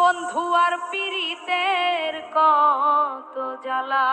বন্ধু আর পীড়িতের কত জ্বালা।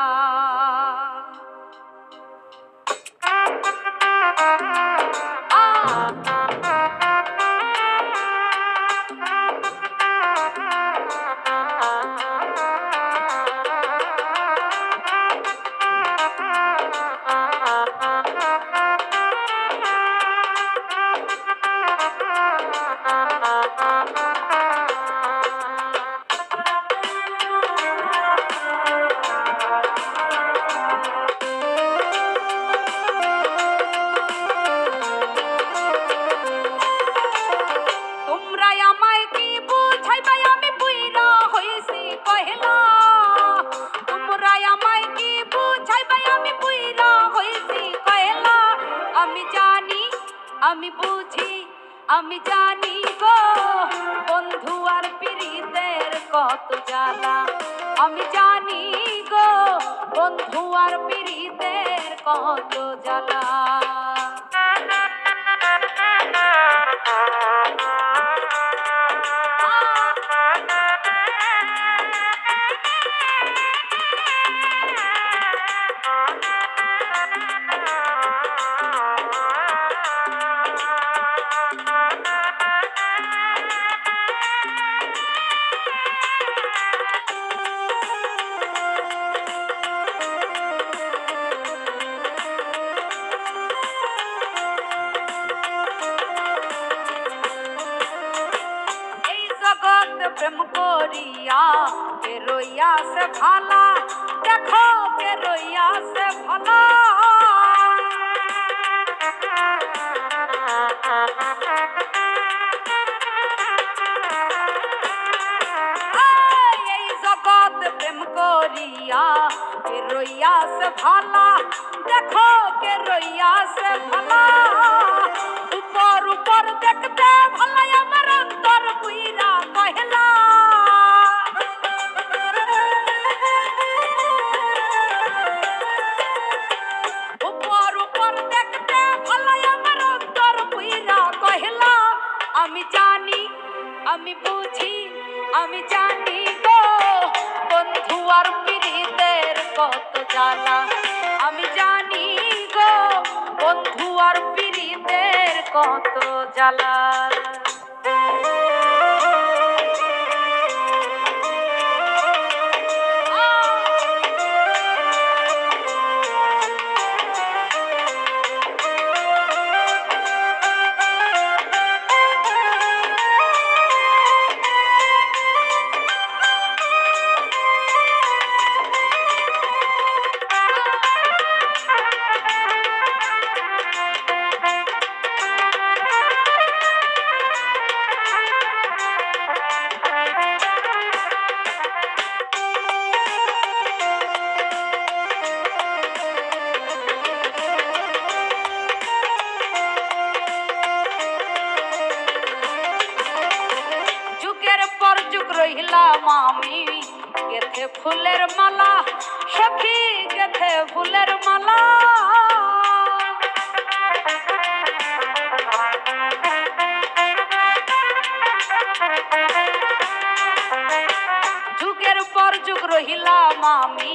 আমি বুঝি আমি জানি গো বন্ধু আর পীড়িতের কত জ্বালা। আমি জানি গো বন্ধু আর পীড়িতের কত জ্বালা। প্রেম করিয়া কে রইয়াছে ভালা, দেখো কে রইয়াছে ভালা। এই জগৎ প্রেম করিয়া কে রইয়াছে ভালা, দেখো কে রইয়াছে ভালা। উপর উপর দেখতে ভালাই আমার অন্তর বুইরা কহেলা। উপর উপর দেখতে ভালাই আমার অন্তর বুইরা কহেলা। আমি জানি আমি বুঝি আমি জানি গো বন্ধু আর পীড়িতের কত জ্বালা। আমি জানি গো বন্ধু আর পীড়িতের কত জ্বালা। রহিলাম আমি গেথে ফুলের মালা, সখী গেথে ফুলের মালা। যুগের পর যুগ রহিলাম আমি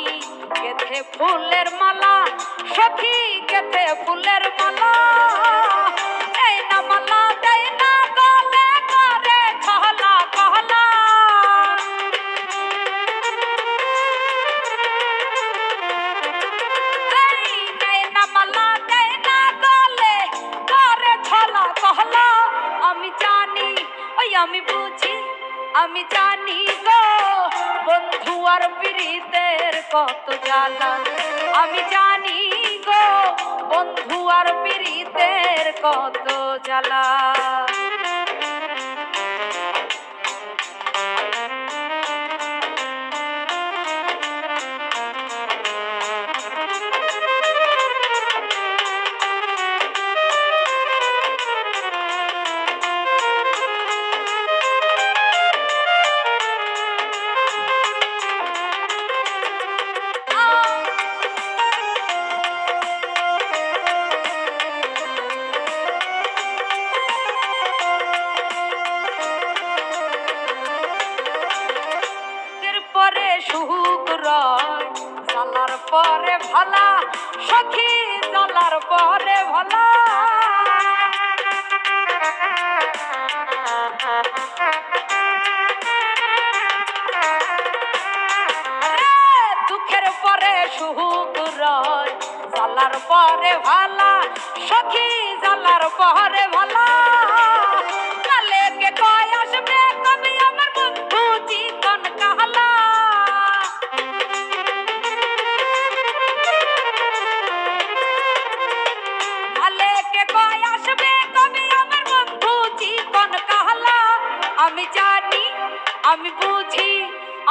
গেথে ফুলের মালা, সখী গেথে ফুলের মালা। এই না মালা দেয় না গলে করে ছহলা কহলা। আমি বুঝি আমি জানি গো বন্ধু আর পীড়িতের কত জ্বালা। আমি জানি গো বন্ধু আর পীড়িতের কত জ্বালা। পরে ভালা সখী জ্বালার পরে ভালা দুঃখের পরে সুখ রয় জ্বালার পরে ভালা সখী জ্বালার পরে ভালা কালেকে কয় আসবে কবি আমার বন্ধু জীবন কাহালা কালেকে কয় আসবে কবি আমার বন্ধু জীবন কাহালা আমি জানি আমি বুঝি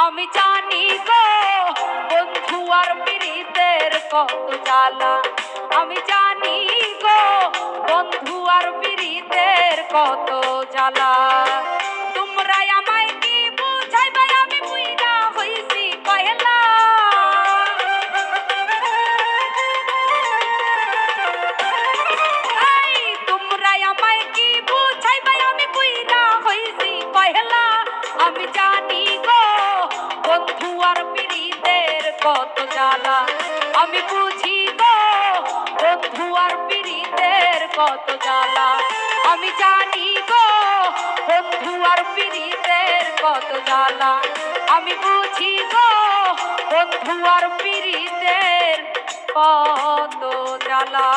আমি জানি গো বন্ধু আর পীড়িতের কত জ্বালা আমি জানি গো বন্ধু আর পীড়িতের কত জ্বালা তোমরা আমায় কি বুঝাইবে আমি বুইড়া হইছি কয়লা এই তোমরা আমায় কি বুঝাইবে আমি বুইড়া হইছি কয়লা আমি জানি গো বন্ধু আর পীড়িতের কত জ্বালা আমি বুঝি গো বন্ধু আর পীড়িতের কত জ্বালা আমি জানি গো বন্ধু আর পীড়িতের কত জ্বালা আমি বুঝি গো বন্ধু আর পীড়িতের কত জ্বালা।